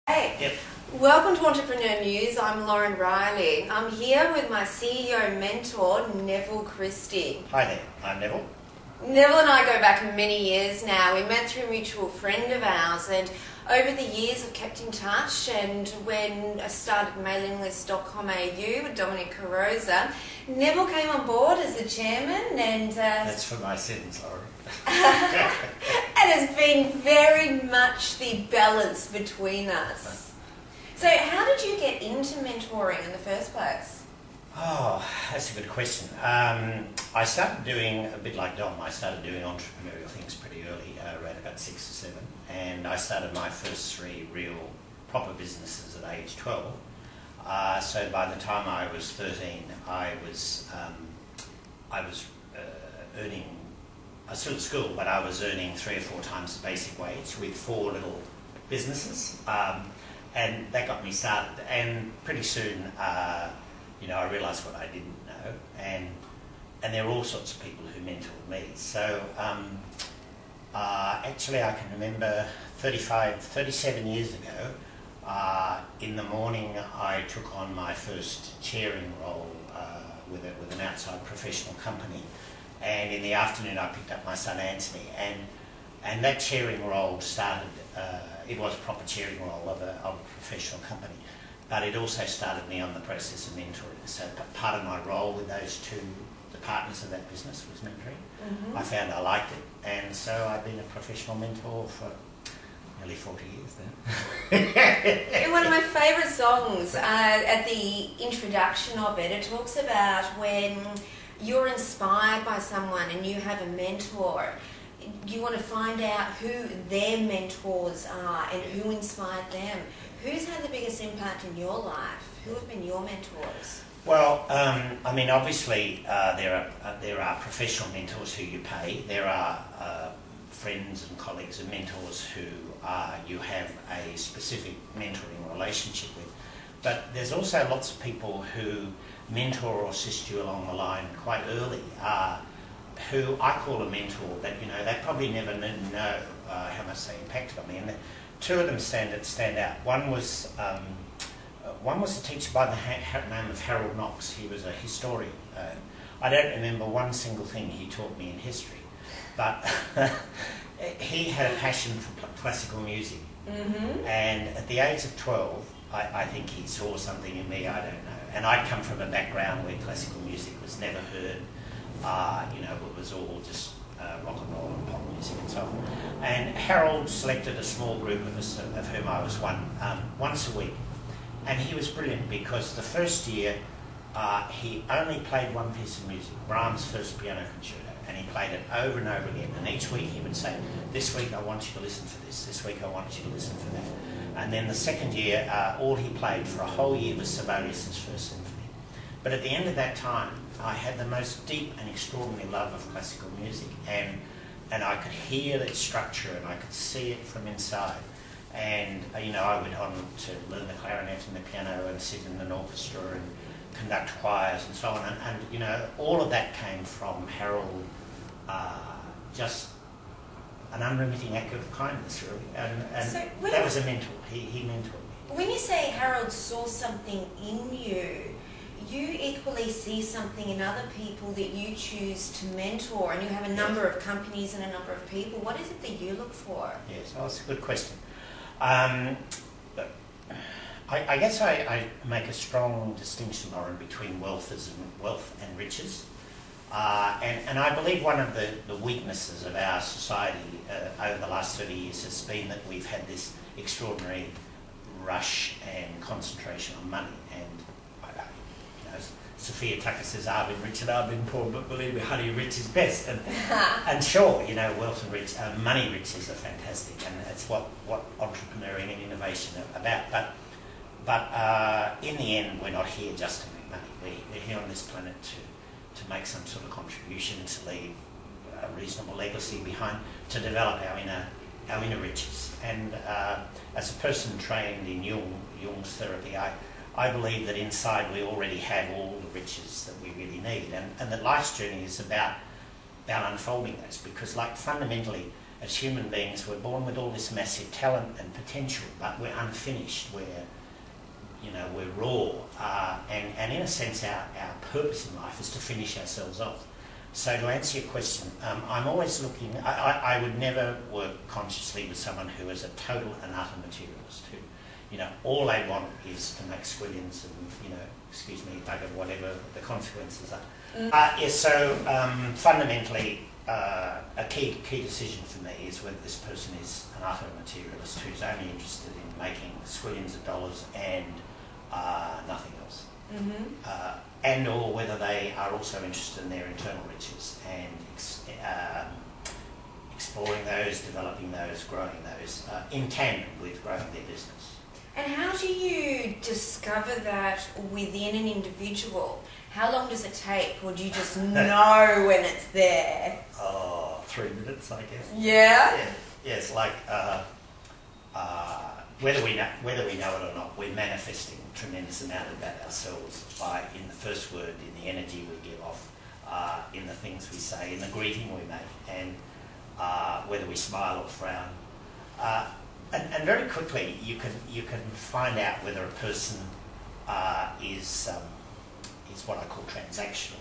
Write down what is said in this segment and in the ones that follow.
Hey, Yep. welcome to Entrepreneur News. I'm Lauren Rielly. I'm here with my CEO mentor, Neville Christie. Hi there, I'm Neville. Neville and I go back many years now. We met through a mutual friend of ours, and over the years I've kept in touch. And when I started mailinglist.com.au with Dominic Carosa, Neville came on board as the chairman, and That's for my sins, Lauren. and has been very much the balance between us. So how did you get into mentoring in the first place? Oh, that's a good question. I started doing, a bit like Dom, I started doing entrepreneurial things pretty early, around about 6 or 7, and I started my first 3 real proper businesses at age 12. So by the time I was 13, I was earning, I was still at school, but I was earning 3 or 4 times the basic wage with 4 little businesses, and that got me started. And pretty soon, I realised what I didn't know, and there were all sorts of people who mentored me. So actually, I can remember 37 years ago. In the morning, I took on my first chairing role with an outside professional company. And in the afternoon I picked up my son Anthony, and that chairing role started, it was a proper chairing role of a professional company, but it also started me on the process of mentoring. So part of my role with the partners of that business was mentoring. Mm-hmm. I found I liked it, and so I've been a professional mentor for nearly 40 years now. One of my favourite songs, at the introduction of it, it talks about when you're inspired by someone and you have a mentor, you want to find out who their mentors are and who inspired them. Who's had the biggest impact in your life? Who have been your mentors? Well, obviously there are professional mentors who you pay. There are friends and colleagues and mentors who you have a specific mentoring relationship with. But there's also lots of people who mentor or assist you along the line quite early, who I call a mentor, that they probably never know how much they impacted on me. And 2 of them stand out. One was a teacher by the name of Harold Knox. He was a historian. I don't remember one single thing he taught me in history, but he had a passion for classical music. Mm-hmm. And at the age of 12, I think he saw something in me, I don't know. And I'd come from a background where classical music was never heard. It was all just rock and roll and pop music and so on. And Harold selected a small group of us, of whom I was one, once a week. And he was brilliant because the first year he only played one piece of music, Brahms' first piano concerto, and he played it over and over again. And each week he would say, this week I want you to listen for this week I want you to listen for that. And then the second year, all he played for a whole year was Sibelius's First Symphony. But at the end of that time, I had the most deep and extraordinary love of classical music, and I could hear its structure and I could see it from inside. And I went on to learn the clarinet and the piano and sit in an orchestra and conduct choirs and so on. And all of that came from Harold, just an unremitting act of kindness, really. And So that was a mentor. He mentored me. When you say Harold saw something in you, you equally see something in other people that you choose to mentor, and you have a number of companies and a number of people. What is it that you look for? Yes, well, that's a good question. I guess I make a strong distinction, Lauren, between wealth and riches. And I believe one of the weaknesses of our society over the last 30 years has been that we've had this extraordinary rush and concentration on money. And Sophia Tucker says, I've been rich and I've been poor, but believe me, honey, rich is best. And sure, wealth and rich, money riches are fantastic, and it's what entrepreneuring and innovation are about. But in the end, we're not here just to make money. We're here on this planet to make some sort of contribution, to leave a reasonable legacy behind, to develop our inner riches. And as a person trained in Jung's therapy, I believe that inside we already have all the riches that we really need, and that life's journey is about unfolding those, because fundamentally as human beings, we're born with all this massive talent and potential, but we're unfinished. We're raw, and in a sense, our purpose in life is to finish ourselves off. So to answer your question, I'm always looking. I would never work consciously with someone who is a total and utter materialist. Who, all they want is to make squillions and excuse me, bugger whatever the consequences are. So fundamentally, a key decision for me is whether this person is an utter materialist who's only interested in making squillions of dollars and nothing else, and or whether they are also interested in their internal riches and exploring those, developing those, growing those in tandem with growing their business. And how do you discover that within an individual? How long does it take, or do you just know when it's there? 3 minutes, I guess. Yeah? Yes, like whether we know it or not, we're manifesting a tremendous amount about ourselves in the first word, in the energy we give off, in the things we say, in the greeting we make, and whether we smile or frown. And very quickly, you can find out whether a person is what I call transactional.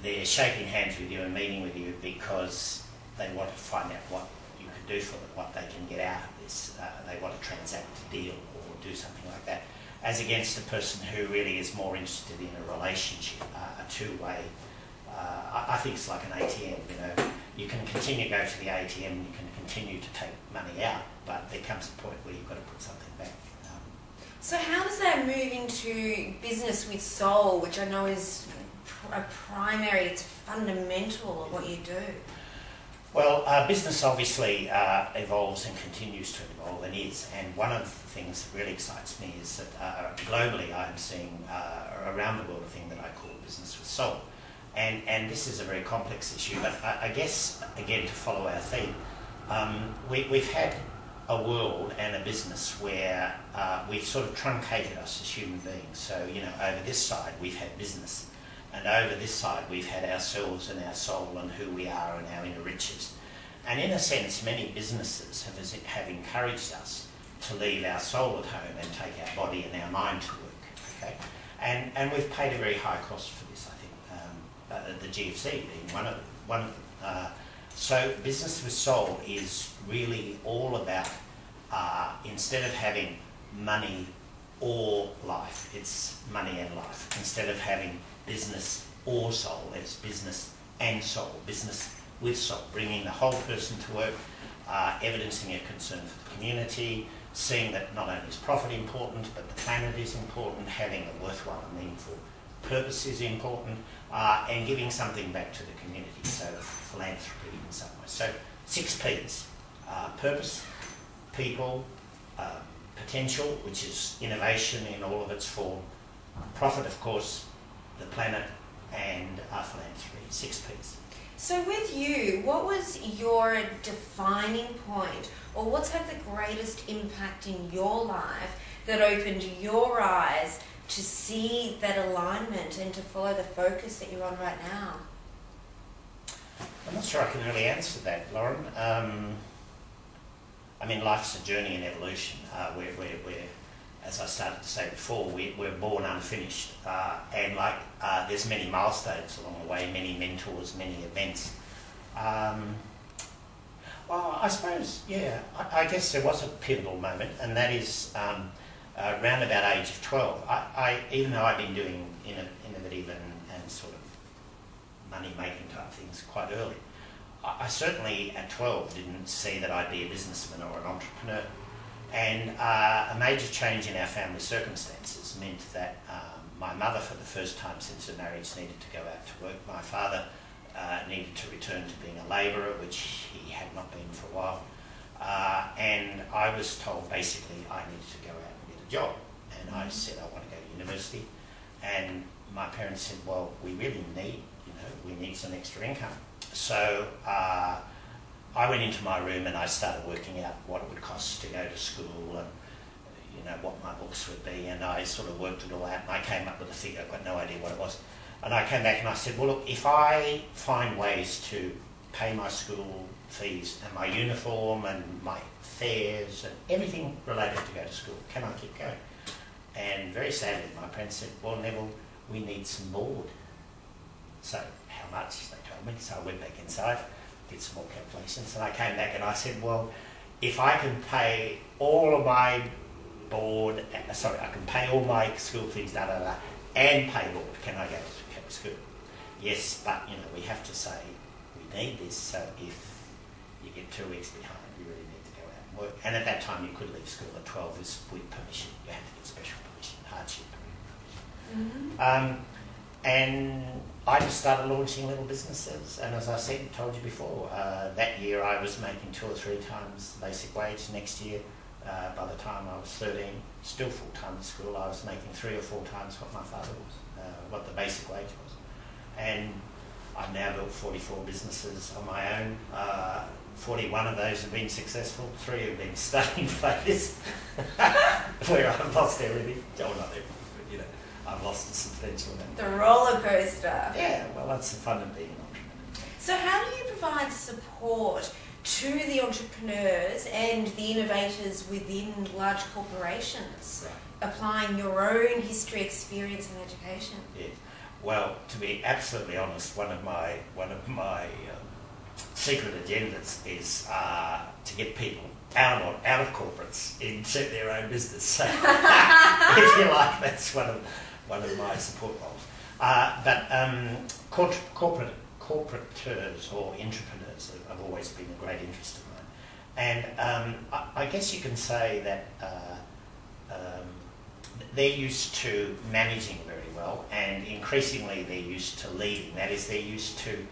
They're shaking hands with you and meeting with you because they want to find out what you can do for them, what they can get out of this. They want to transact a deal or do something like that, as against a person who really is more interested in a relationship, a two-way. I think it's like an ATM. You can continue to go to the ATM, you can continue to take money out, but there comes a point where you've got to put something back. So how does that move into business with soul, which I know is it's fundamental of what you do? Well, business obviously evolves and continues to evolve and is, and one of the things that really excites me is that globally I'm seeing around the world a thing that I call business with soul. And this is a very complex issue, but I guess, again, to follow our theme, we've had a world and a business where we've sort of truncated us as human beings. So, over this side we've had business, and over this side we've had ourselves and our soul and who we are and our inner riches. And in a sense, many businesses have encouraged us to leave our soul at home and take our body and our mind to work. Okay, and we've paid a very high cost for this, I think. The GFC being one of them. So business with soul is really all about instead of having money or life, it's money and life. Instead of having business or soul, it's business and soul. Business with soul, bringing the whole person to work, evidencing a concern for the community, seeing that not only is profit important, but the planet is important, having a worthwhile and meaningful purpose is important, and giving something back to the community, so philanthropy in some way. So 6 P's: purpose, people, potential, which is innovation in all of its form, profit, of course, the planet, and philanthropy. 6 P's. So with you, what was your defining point, or what's had the greatest impact in your life that opened your eyes to see that alignment and to follow the focus that you're on right now? I'm not sure I can really answer that, Lauren. I mean, life's a journey in evolution. We're, as I started to say before, we're born unfinished. And there's many milestones along the way, many mentors, many events. Well, I suppose, yeah, I guess there was a pivotal moment, and that is around about age of 12. Even though I've been doing innovative and sort of money-making type things quite early, I certainly at 12 didn't see that I'd be a businessman or an entrepreneur. And a major change in our family circumstances meant that my mother, for the first time since her marriage, needed to go out to work. My father needed to return to being a labourer, which he had not been for a while. And I was told basically I needed to go out and get a job. And I said I want to go to university. And my parents said, well, we really need, we need some extra income. So I went into my room and I started working out what it would cost to go to school and what my books would be, and I sort of worked it all out, and I came up with a figure. I've got no idea what it was. And I came back and I said, well, look, if I find ways to pay my school fees and my uniform and my fares and everything related to go to school. Can I keep going? And very sadly, my parents said, well, Neville, we need some board. So how much? They told me. So I went back inside, did some more calculations, and I came back and I said, well, if I can pay all of my board, sorry, I can pay all my school fees, and pay board, can I go to school? Yes, but you know, we have to say we need this, so if you get 2 weeks behind, you really need to go out and work. And at that time, you could leave school at 12 with permission. You had to get special permission, hardship permission. Mm-hmm. And I just started launching little businesses, and as I said, told you before, that year I was making 2 or 3 times the basic wage. Next year, by the time I was 13, still full-time at school, I was making 3 or 4 times what my father was, what the basic wage was. And I've now built 44 businesses on my own. 41 of those have been successful, 3 have been stunning failures, where I've lost everything. Oh, not everything, but you know, I've lost a substantial amount. The roller coaster. Yeah, well, that's the fun of being an entrepreneur. So how do you provide support to the entrepreneurs and the innovators within large corporations, right, applying your own history, experience and education? Yes. Well, to be absolutely honest, one of my secret agendas is to get people out of corporates into their own business. So, if you like, that's one of my support roles. But corporateurs or entrepreneurs have always been a great interest of mine, and I guess you can say that they're used to managing very well, and increasingly they're used to leading. That is, they're used to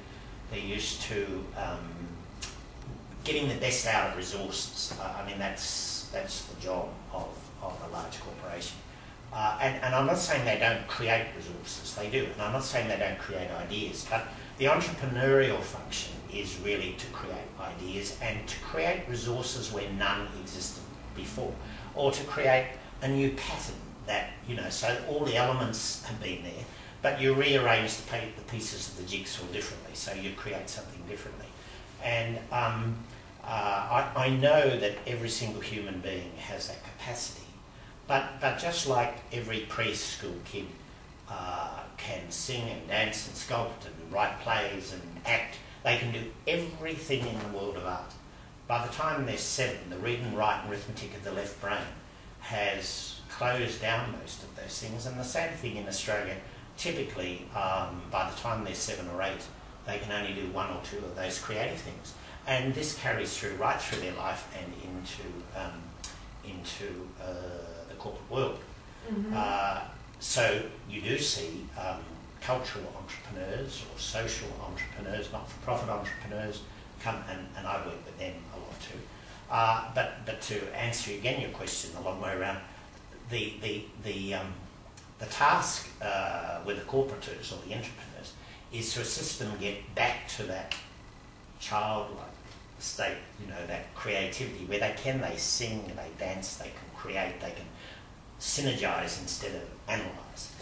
getting the best out of resources. I mean, that's the job of a large corporation. And I'm not saying they don't create resources, they do. And I'm not saying they don't create ideas, but the entrepreneurial function is really to create ideas and to create resources where none existed before, or to create a new pattern that, you know, so all the elements have been there, but you rearrange the pieces of the jigsaw differently, so you create something differently. And I know that every single human being has that capacity, but just like every preschool kid can sing and dance and sculpt and write plays and act, they can do everything in the world of art. By the time they're 7, the read and write and arithmetic of the left brain has closed down most of those things. And the same thing in Australia, typically by the time they're 7 or 8, they can only do 1 or 2 of those creative things. And this carries through right through their life and into the corporate world. Mm-hmm. So you do see cultural entrepreneurs or social entrepreneurs, not-for-profit entrepreneurs come, and I work with them a lot too. But to answer again your question a long way around, the task with the corporators or the entrepreneurs is to assist them get back to that childlike state, you know, that creativity where they sing, they dance, they can create, they can synergize instead of analyze.